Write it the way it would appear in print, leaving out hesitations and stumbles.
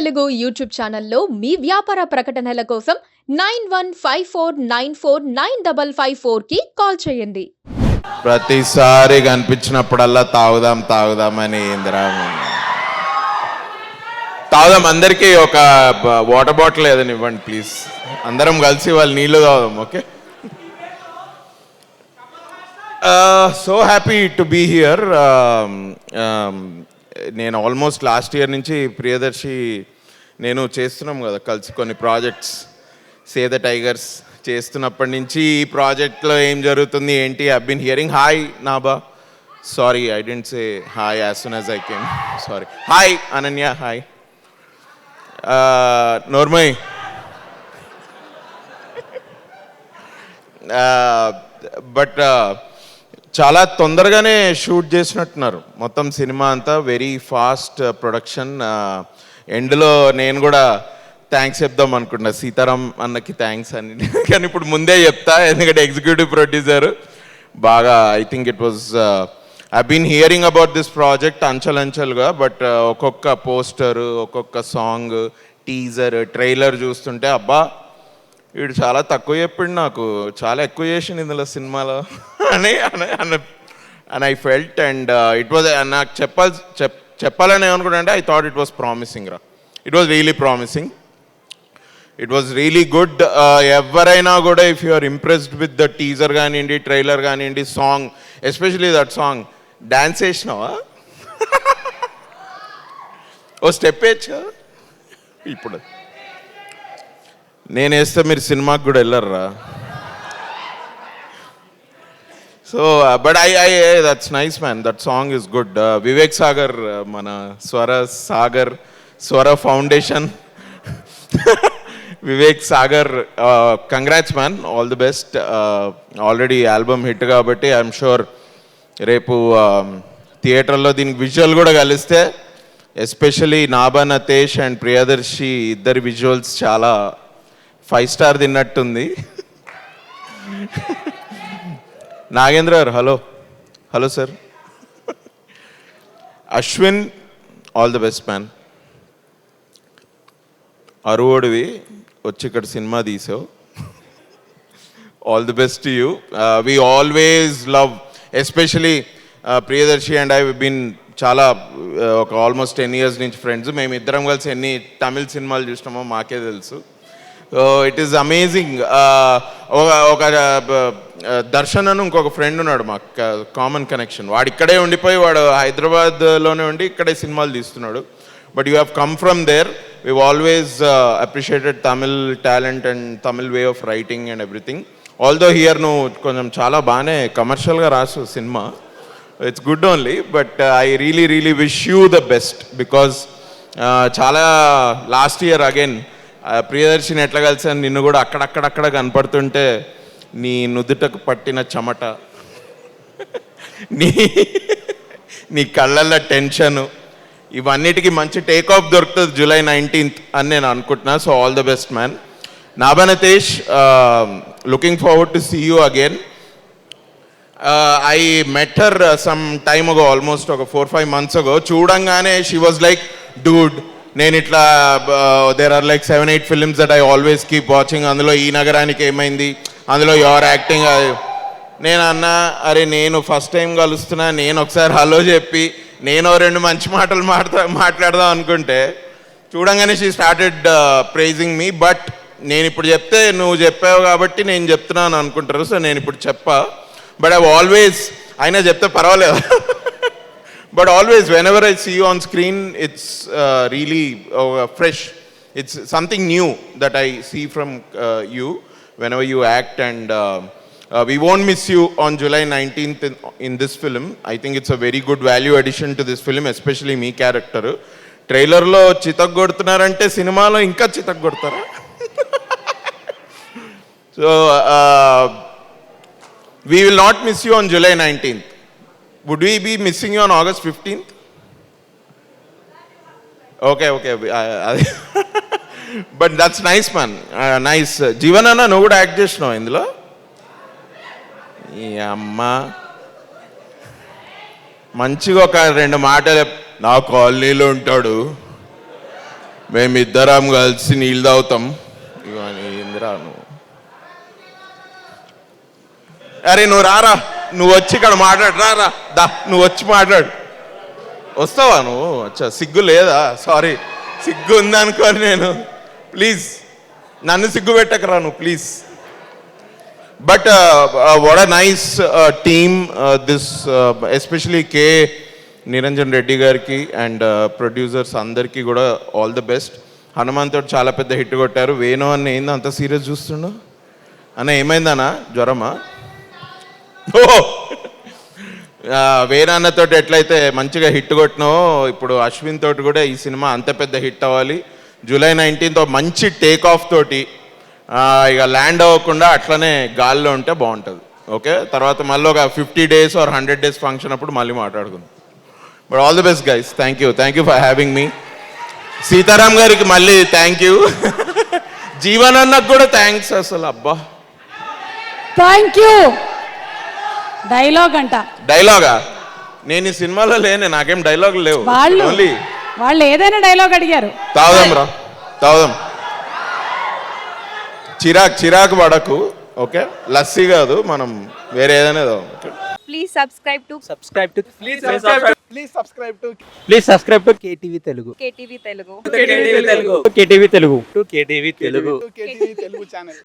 Telugu YouTube ఛానల్లో మీ వ్యాపార ప్రకటనల కోసం 9154949554కి కాల్ చేయండి. ప్రతిసారి కనిపించినప్పుడల్లా తాగుదాం తాగుదామని తాగుదాం. అందరికీ ఒక వాటర్ బాటిల్ ఏదని ఇవ్వండి ప్లీజ్. అందరం కలిసి వాళ్ళు నీళ్లు తాగుదాం. Okay, so happy to be here. నేను ఆల్మోస్ట్ లాస్ట్ ఇయర్ నుంచి ప్రియదర్శి నేను చేస్తున్నాం కదా కలిసి కొన్ని ప్రాజెక్ట్స్. సేవ్ ద టైగర్స్ చేస్తున్నప్పటి నుంచి ఈ ప్రాజెక్ట్లో ఏం జరుగుతుంది ఏంటి I been hearing. Hi Naba, sorry I didn't say hi as soon as I came, sorry. Hi Ananya, hi. నోర్మయ్, బట్ చాలా తొందరగానే షూట్ చేసినట్టున్నారు మొత్తం సినిమా అంతా. Very fast production. ఎండ్లో నేను కూడా థ్యాంక్స్ చెప్దాం అనుకుంటున్నా సీతారాం అన్నకి థ్యాంక్స్ అని, కానీ ఇప్పుడు ముందే చెప్తా ఎందుకంటే ఎగ్జిక్యూటివ్ ప్రొడ్యూసర్ బాగా I think it was I been hearing about this project అంచెలంచెలుగా. బట్ ఒక్కొక్క పోస్టర్, ఒక్కొక్క సాంగ్, టీజర్, ట్రైలర్ చూస్తుంటే అబ్బా వీడు చాలా తక్కువ చెప్పిండు, నాకు చాలా ఎక్కువ చేసిండు ఇందులో సినిమాలో అని and I felt. And it was నాకు చెప్పాలని ఏమనుకుంటా అంటే I thought it was promising రా. It was really promising. It was really good. ఎవరైనా కూడా if you are impressed with the teaser కానివ్వండి, ట్రైలర్ కానివ్వండి, song, especially that song, dance వేసినావా? ఓ స్టెప్ వేయచ్చా? ఇప్పుడు నేను వేస్తే మీరు సినిమాకి కూడా వెళ్ళర్రా. So but I that's nice man, that song is good. Vivek Sagar, మన స్వర foundation Vivek Sagar, congrats man, all the best. Already album hit కాబట్టి ఐఎమ్ షూర్ రేపు థియేటర్లో దీనికి విజువల్ కూడా కలిస్తే ఎస్పెషలీ నాబా నతేష్ అండ్ ప్రియదర్శి ఇద్దరి విజువల్స్ చాలా 5 స్టార్ తిన్నట్టుంది. Nagendra garu, hello sir. Ashwin, all the best man. అరువుడివి వచ్చి ఇక్కడ సినిమా తీసావు, all the best to you. We always love, especially Priyadarshi and I been చాలా ఒక ఆల్మోస్ట్ 10 years నుంచి ఫ్రెండ్స్. మేము ఇద్దరం కలిసి ఎన్ని తమిళ్ సినిమాలు చూసినామో మాకే తెలుసు. It is amazing. ఒక దర్శన్ అని ఇంకొక ఫ్రెండ్ ఉన్నాడు మాకు, కామన్ కనెక్షన్. వాడు ఇక్కడే ఉండిపోయి వాడు హైదరాబాద్లోనే ఉండి ఇక్కడే సినిమాలు తీస్తున్నాడు. But you have come from there. we've always appreciated Tamil talent and Tamil way of writing and everything. Although here no konjam chala baane commercial ga rasu cinema, it's good only, but I really wish you the best because chala last year again Priyadarshini ఎట్లా కలిసాను, నిన్ను కూడా అక్కడక్కడ కనపడుతుంటే నీ నుదుటకు పట్టిన చెమట, నీ కళ్ళల్లో tension, ఇవన్నిటికీ మంచి టేక్ ఆఫ్ దొరుకుతుంది July 19th అని నేను అనుకుంటున్నా. So all the best man. Naba Natesh, looking forward to see you again. I met her some time ago, almost ఒక 4-5 months ago. చూడంగానే షీ వాజ్ లైక్, డూడ్ నేను ఇట్లా there are like 7-8 films that I always keep watching, అందులో ఈ నగరానికి ఏమైంది, అందులో your acting. నేను అన్నా, అరే నేను ఫస్ట్ టైం కలుస్తున్నా, నేను ఒకసారి హలో చెప్పి నేను 2 మంచి మాటలు మాట్లాడదాం అనుకుంటే చూడంగానే she started praising me. But నేను ఇప్పుడు చెప్తే నువ్వు చెప్పావు కాబట్టి నేను చెప్తున్నాను అనుకుంటారు. సో నేను ఇప్పుడు చెప్పా, బట్ ఐ ఆల్వేస్, అయినా చెప్తే పర్వాలేదు. But always, whenever I see you on screen, it's really fresh. It's something new that I see from you whenever you act, and we won't miss you on July 19th in this film. I think it's a very good value addition to this film, especially me character. Trailer lo chitak godtunarante cinema lo inka chitak godtara. So we will not miss you on July 19th. Would we be missing you on August 15th? Okay. But that's nice, man. Nice. Jeevan anna no kuda act chesnavu indulo. ఈ అమ్మ మంచిగా ఒక 2 మాటలు, నా కాలనీలో ఉంటాడు, మేమిద్దరం కలిసి నీళ్ళు తాగుతాం. ఇవన్నీ ఇందిరా నువ్వు, అరే నువ్వు రారా, నువ్వు వచ్చి ఇక్కడ మాట్లాడు, రారా దా, నువ్వు వచ్చి మాట్లాడు. వస్తావా నువ్వు? అచ్చా, సిగ్గు లేదా? సారీ, సిగ్గు ఉందనుకోని నేను. ప్లీజ్ నన్ను సిగ్గు పెట్టకరా నువ్వు, please. But what a nice team this, especially K Niranjan Reddy గారికి అండ్ ప్రొడ్యూసర్స్ అందరికీ కూడా ఆల్ ది బెస్ట్. హనుమాన్ తోటి చాలా పెద్ద హిట్ కొట్టారు. వేణు అన్న ఏందో అంత సీరియస్ చూస్తుండు అన్న, ఏమైందన్నా? జ్వరమా? ఓ వేణన్నతో ఎట్లయితే మంచిగా హిట్ కొట్టినావో, ఇప్పుడు అశ్విన్ తోటి కూడా ఈ సినిమా అంత పెద్ద హిట్ అవ్వాలి. జూలై 19th మంచి టేక్ ఆఫ్ తోటి ఇక ల్యాండ్ అవ్వకుండా అట్లనే గాల్లో ఉంటే బాగుంటుంది. ఓకే, తర్వాత మళ్ళీ ఒక 50 days or 100 days ఫంక్షన్ అప్పుడు మళ్ళీ మాట్లాడుకుందాం. But all the best guys, thank you for having me. Sitaram గారికి మళ్ళీ థ్యాంక్ యూ. జీవన్ అన్నకు కూడా థ్యాంక్స్ అసలు. అబ్బా థ్యాంక్ యూ. డైలాగా? నేను ఈ సినిమాలో లేనే, నాకేం డైలాగులు లేవు. వాళ్ళు ఏదైనా డైలాగ్ అడిగారు. తాగుదాం రా, తాగుదాం. చిరాకు పడకు. ఓకే, లస్సీ కాదు, మనం వేరే ఏదైనా తాగుదాం. Please subscribe to subscribe to KTV Telugu. KTV Telugu. KTV Telugu. To KTV Telugu. KTV Telugu channel.